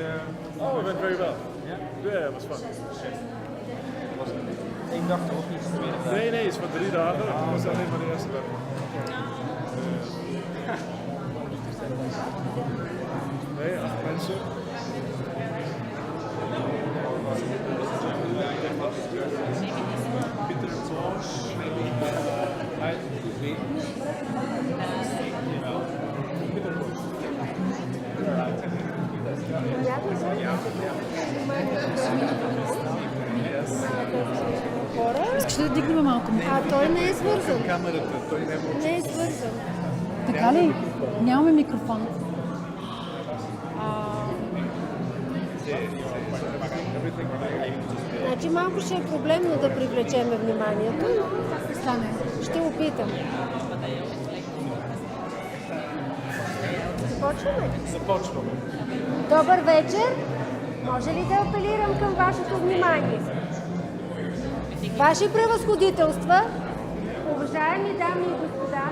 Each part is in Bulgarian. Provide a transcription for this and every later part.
Oh, it went very well. Yeah, it was fun. Was één dag toch niet de tweede dag? Nee, het is voor 3 dagen. Het was alleen maar de eerste dag. Nee, 8 mensen. Pieter Klaus. Wie? Pieter Klaus. Искаш ли да дигнем малко? Той не е свързан. Камерата, той не е свързан. Така ли? Нямаме микрофон. Значи малко ще е проблемно да привлечеме вниманието, но Стане. ще опитам. Започваме. Добър вечер! Може ли да апелирам към вашето внимание? Ваши превъзходителства, уважаеми дами и господа,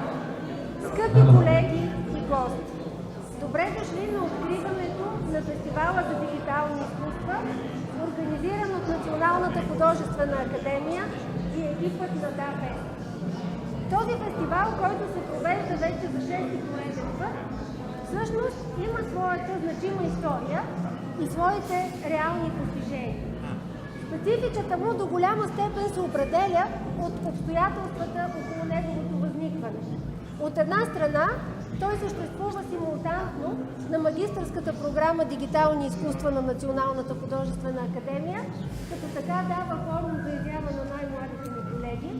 скъпи колеги и гости! Добре дошли на откриването на Фестивала за дигитални изкуства, организиран от Националната художествена академия и екипът на ДАФЕС. Този фестивал, който се провежда вече за 6-ти пореден път, всъщност има своята значима история и своите реални постижения. Спецификата му до голяма степен се определя от обстоятелствата около неговото възникване. От една страна, той съществува симултанно на магистърската програма Дигитални изкуства на Националната художествена академия, като така дава форум за изява на най-младите ми колеги,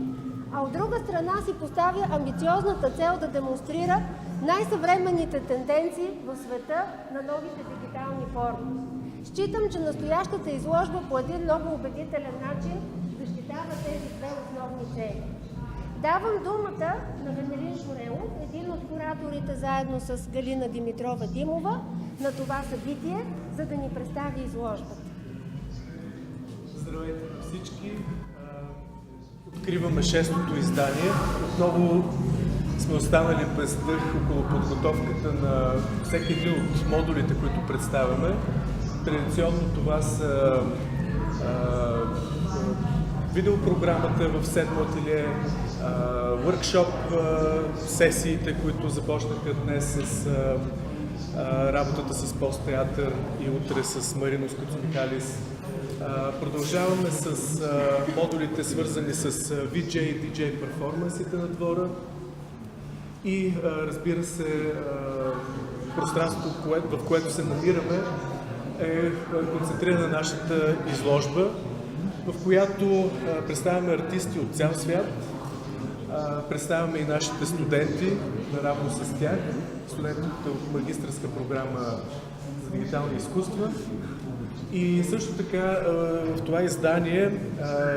а от друга страна си поставя амбициозната цел да демонстрира най-съвременните тенденции в света на новите дигитални форми. Считам, че настоящата изложба по един много убедителен начин защитава тези две основни цели. Давам думата на Венелин Шорелов, един от кураторите заедно с Галина Димитрова-Димова на това събитие, за да ни представи изложбата. Здравейте на всички! Откриваме 6-то издание. Отново сме останали без дъх около подготовката на всеки един от модулите, които представяме. Традиционно това са видеопрограмата в 7-то ателие, workshop сесиите, които започнаха днес с работата с Постеатър и утре с Маринос Коцумикалис. Продължаваме с модулите, свързани с VJ и DJ перформансите на двора и разбира се пространството, в което се намираме, е концентрирана нашата изложба, в която представяме артисти от цял свят, представяме и нашите студенти, наравно с тях, студентите от магистърска програма за дигитални изкуства. И също така в това издание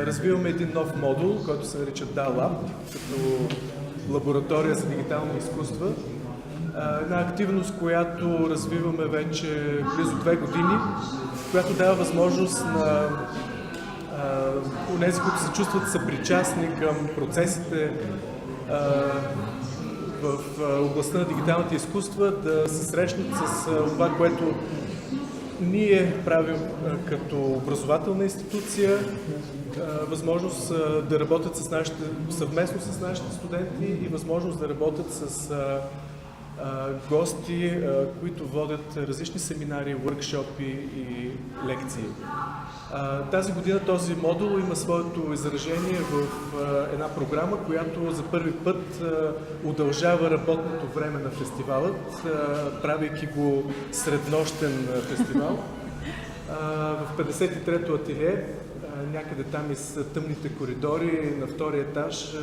развиваме един нов модул, който се нарича DALAB, като лаборатория за дигитални изкуства. Една активност, която развиваме вече близо 2 години, която дава възможност на онези, които се чувстват съпричастни към процесите в областта на дигиталните изкуства, да се срещнат с това, което ние правим като образователна институция, възможност да работят съвместно с нашите студенти и възможност да работят с гости, които водят различни семинари, workshopи и лекции. Тази година този модул има своето изражение в една програма, която за първи път удължава работното време на фестивалът, правейки го среднощен фестивал. В 53-то ателие, някъде там из тъмните коридори, на втория етаж,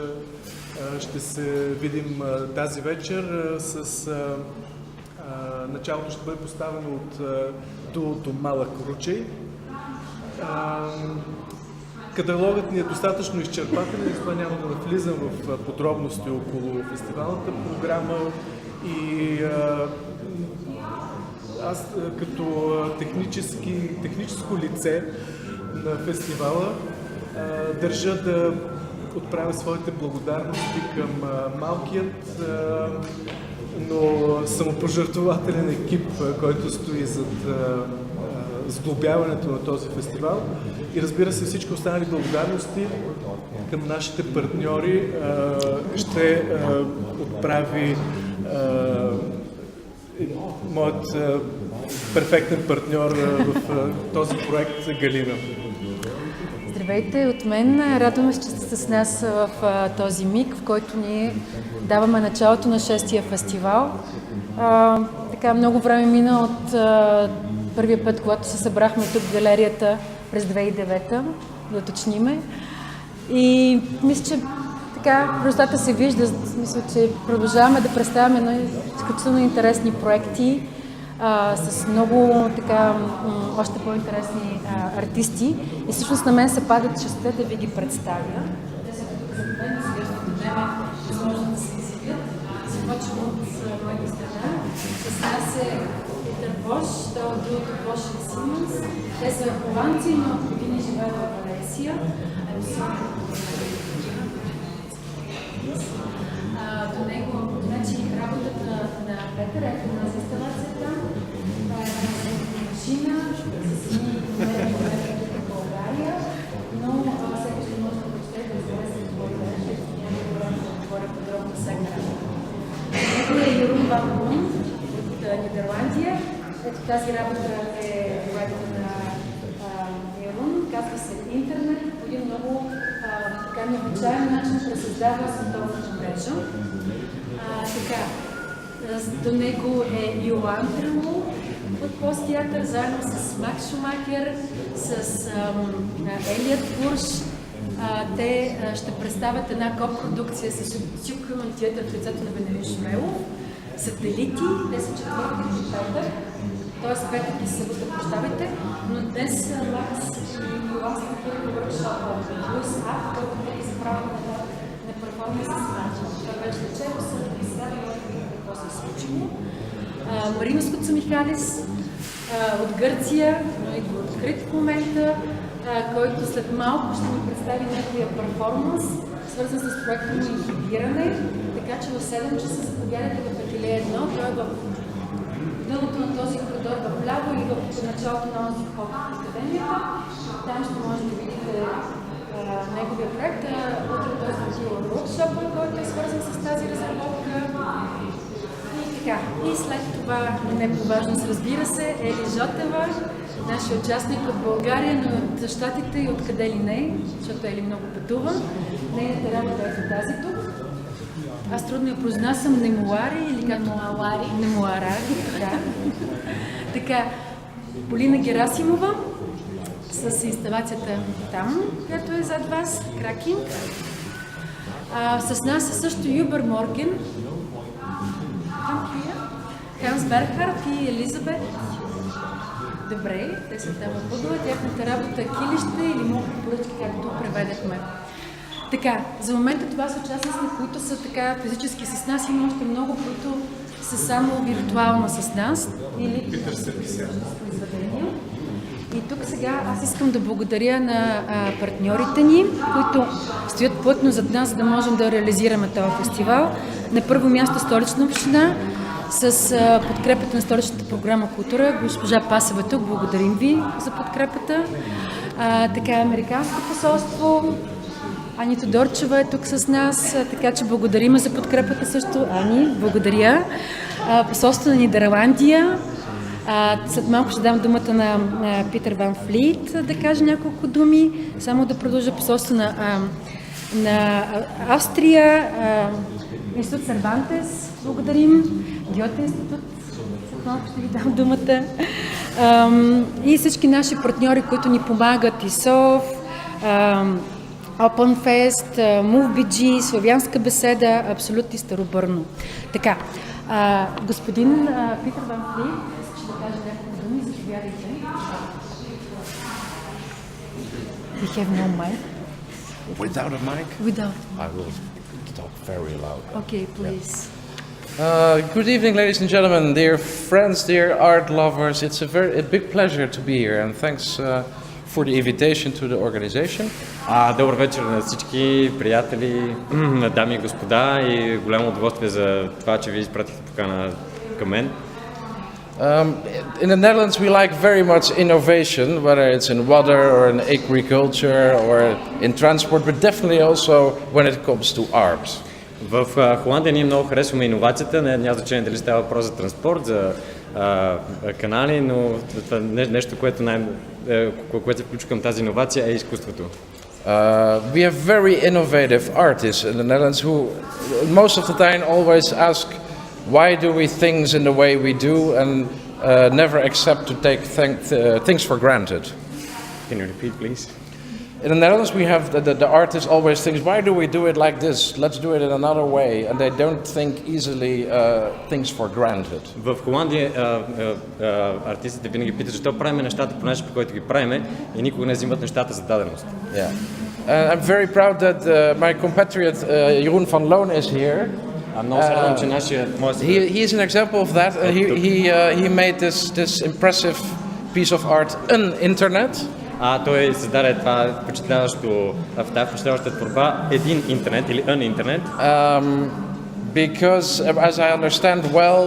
ще се видим тази вечер с началото ще бъде поставено от дуото Малък Ручей. Каталогът ни е достатъчно изчерпателен, затова няма да влизам в подробности около фестивалната програма и аз като техническо лице на фестивала държа да отправя своите благодарности към малкият, но самопожертвователен екип, който стои зад сглобяването на този фестивал и разбира се всички останали благодарности към нашите партньори ще отправи моят перфектен партньор в този проект Галина. Здравейте от мен. Радваме се, че сте с нас в този миг, в който ние даваме началото на 6-тия фестивал. Така много време мина от първия път, когато се събрахме тук в галерията през 2009-та, да уточниме. И мисля, че така резултата се вижда. Мисля, че продължаваме да представяме изключително интересни проекти с много така още по-интересни артисти. И всъщност на мен се падат честта да ви ги представя. Те са тук за мен, сега ще дадем възможност да се изявят. Започвам от моята страна. С нас е Питър Бош, той е от дуото Бош и Симънс. Те са холандци, но от години живеят в Валенсия. До него, значи, работата на Петър е на инсталацията. Машина, с едни номери в България, но всеки ще може да прочете да изгледа се твой вече. Няма да време да говоря подробно всяка работа. Него е Юрун Ван Лун от Нидерландия. Ето тази работа е проекта на Юрун. Казва се интернет. По един много необичаен начин пресъздава световната мрежа. Така, до него е Йоан Трело от Постеатър, заедно с Макс Шумахер, с Елият Бурш. Те ще представят една копродукция с Сюкъмън театър в лицето на Венерин Шумелов. Сателити, те са четвъртък и петък, т.е. петък и събота, прощавайте, но днес Макс и Йоан са направили въркшопа Плюс Ап, който е изправен на перформанс с Маджа. Това беше вечеря, и сега да може да видим какво се е случило. Марина Скоцамихалис от Гърция, но идва открит в момента, който след малко ще ни представи неговия перформанс, свързан с проекта на инхибиране, така че в 7 часа заповядайте в Ателие 1, той е в дъното на този коридор в ляво и в началото на този вход в академията. Там ще може да видите неговия проект. Утре той е в workshop, който е свързан с тази разработка. И след това, не по важност, разбира се, Ели Жотева, нашия участник от България, но от Щатите и откъде ли не, защото Ели много пътува. Нейната работа е тази тук. Аз трудно я произнасям, Немуари или как? Немуарари, да. Така, Полина Герасимова с инсталацията там, която е зад вас, Кракинг. С нас е също Юбер Морген, Ханс Берхард и Елизабет. Добре, те са там в ъгъла. Тяхната работа е килище или мокри поръчки, както преведахме. Така, за момента това са участници, които са така физически с нас. Има още много, които са само виртуално с нас. Или произведения. И тук сега аз искам да благодаря на партньорите ни, които стоят плътно зад нас, за да можем да реализираме този фестивал. На първо място Столична община, с подкрепата на Столичната програма Култура. Госпожа Пасева тук, благодарим ви за подкрепата. Така, Американското посолство, Ани Тодорчева е тук с нас, така че благодарим за подкрепата също. Ани, благодаря. Посолството на Нидерландия. След малко ще дам думата на Питър Ван Флит да каже няколко думи. Само да продължа посолството на Австрия, Институт Сервантес, благодарим, Гьоте институт, след малко ще ви дам думата. И всички наши партньори, които ни помагат, ИСОВ, OpenFest, MoveBG, Славянска беседа, Абсолют и Старобърно. Така, господин Питър Ван Флит, ще да каже няколко думи, заповядайте. We have no mic. Without a mic? Without. I will talk very loud. Okay, please. Good evening, ladies and gentlemen, dear friends, dear art lovers. It's a big pleasure to be here, and thanks for the invitation to the organization. Добър вечер на всички приятели, дами и господа, и голямо удоволствие за това, че ви изпратихте покана към мен. In the Netherlands, we like very much innovation, whether it's in water or in agriculture or in transport, but definitely also when it comes to art. В Холандия ние много харесваме иновацията, няма значение дали става въпрос за транспорт, за канали, но това нещо, което се включва към тази иновация е изкуството. We have very innovative artists in the Netherlands who most of the time always ask why do we things in the way we do and never accept to take things for granted. Can you repeat, please? In the Netherlands we have the artist always thinks why do we do it like this, let's do it in another way, and they don't think easily things for granted. В Холандия артистите винаги питат защо правим нещата по начин, по който ги правим и никога не взимат нещата за даденост. Yeah. I'm very proud that my compatriot Jeroen van Loon is here. Много се радвам, че He is an example of that. He made this impressive piece of art on internet. Той създаде тази впечатляваща творба един интернет или an интернет. Because, as I understand well,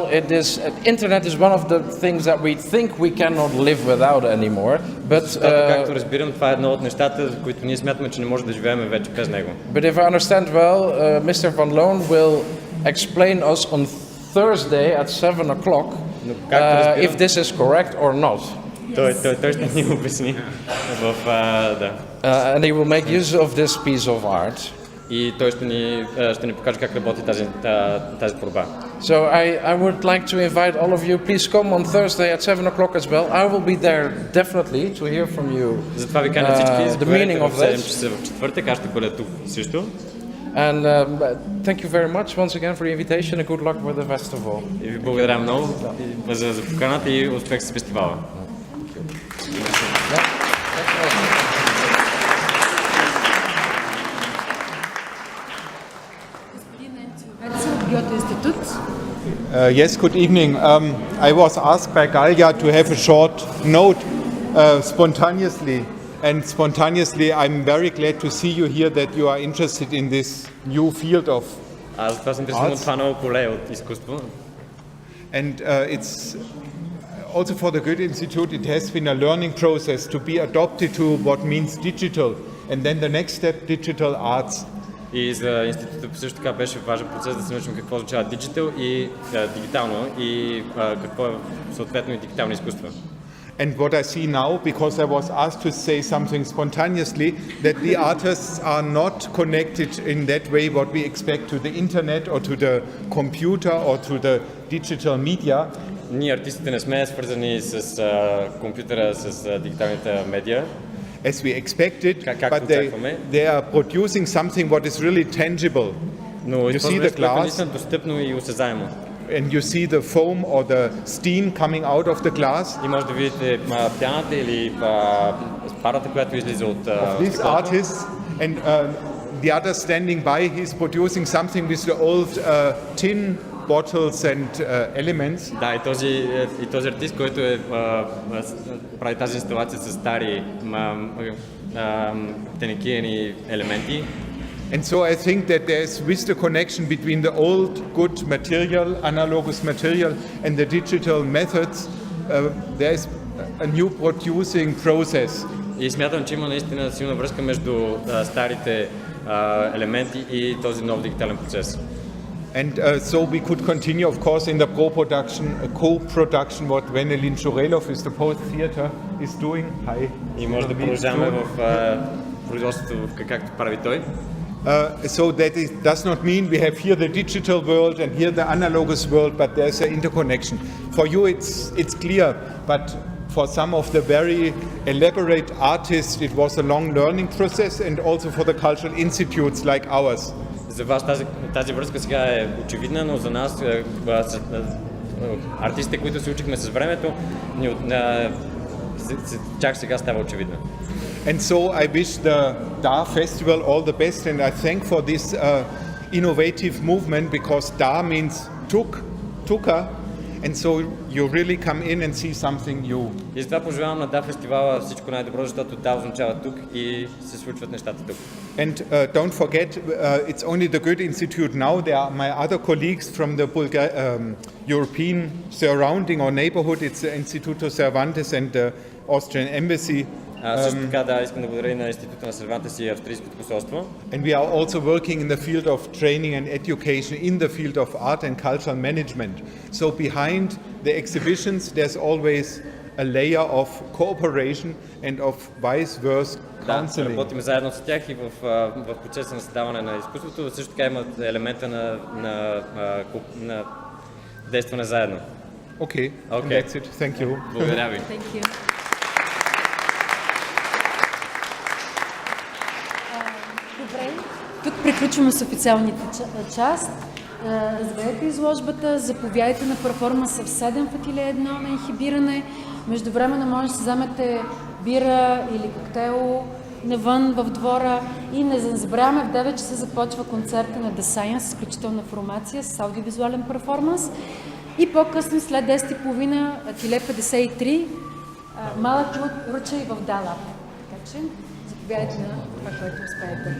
internet is one of the things that we think we cannot live without anymore. But както разбирам, това е едно от нещата, които ние смятаме, че не може да живеем вече без него. But if I understand well, Mr. Van Loon will explain us on Thursday at 7 o'clock if this is correct or not. Той ще ни обясни. And he will make use of this piece of art. И той ще ни покаже как работи тази творба. So I would like to invite all of you, please come on Thursday at 7 o'clock as well. I will be there definitely to hear from you Затова ви каня всички, the meaning of в 7 this. часа в четвъртък, аз ще бъда тук също. And thank you very much once again for the invitation and good luck with the festival. И ви благодаря много за поканата и успех с фестивала. Yes, good evening. I was asked by Galia to have a short note spontaneously. And spontaneously, I'm very glad to see you here, that you are interested in this new field of arts. And it's also for the Goethe Institute, it has been a learning process to be adopted to what means digital. And then the next step, digital arts. И за института също така беше важен процес да се научим какво означава диджитал и дигитално и какво е съответно и дигитално изкуство. And what I see now, because I was asked to say something spontaneously, that the artists are not connected in that way what we expect to the internet or to the computer or to the digital media. Ние артистите не сме свързани с компютъра, с дигиталните медиа. As we expected, but they are producing something what is really tangible. You see the glass, достъпно и осезаемо. and you see the foam or the steam coming out of the glass. И може да видите пяната или парата, която излиза от This artist and the other standing by, he's producing something with the old tin bottles and elements. Да, и този артист, който прави тази инсталация с стари тенекиени елементи. And so I think that there's, with the connection between the old good material, analogous material, and the digital methods, there's a new producing process. И смятам, че има наистина силна връзка между старите елементи и този нов дигитален процес. And so we could continue, of course, in the co-production what Venelin Shurelov is the Post Theatre is doing. Hi. И може да продължаваме в производството, както прави той. So that it does not mean we have here the digital world and here the analogous world, but there's an interconnection. For you it's clear, but for some of the very elaborate artists it was a long learning process, and also for the cultural institutes like ours. За вас тази връзка сега е очевидна, но за нас артистите, които се учихме с времето, чак сега става очевидна. And so I wish the DAR Festival all the best, and I thank for this innovative movement, because DAR means Tuka, and so you really come in and see something new. И затова пожелавам на DA фестивала всичко най-добро, защото DA означава тук и се случват нещата тук. And don't forget, it's only the Goethe Institute now. There are my other colleagues from the European surrounding or neighborhood. It's the Instituto Cervantes and the Austrian Embassy. Също така, да, искам да благодаря и на Института на Сервантес и Австрийското посолство. And we are also working in the field of training and education, in the field of art and cultural management. So behind the exhibitions, there's always a layer of cooperation and of vice versa Да, counseling. работим заедно с тях и в процеса на създаване на изкуството. Също така имат елемента на действане заедно. Okay, Okay. that's it. Thank you. Благодаря ви. Thank you. Добре. Тук приключваме с официалните част. Загледайте изложбата, заповядайте на перформанса в 7 в ателие 1 на инхибиране. Междувременно може да си вземете бира или коктейл навън в двора и не забравяме, в 9 часа започва концерта на The Science, изключителна формация с аудиовизуален перформанс и по-късно след 10:30 ателие 53 малък ручай в Далап. Така че заповядайте на това, което успеете.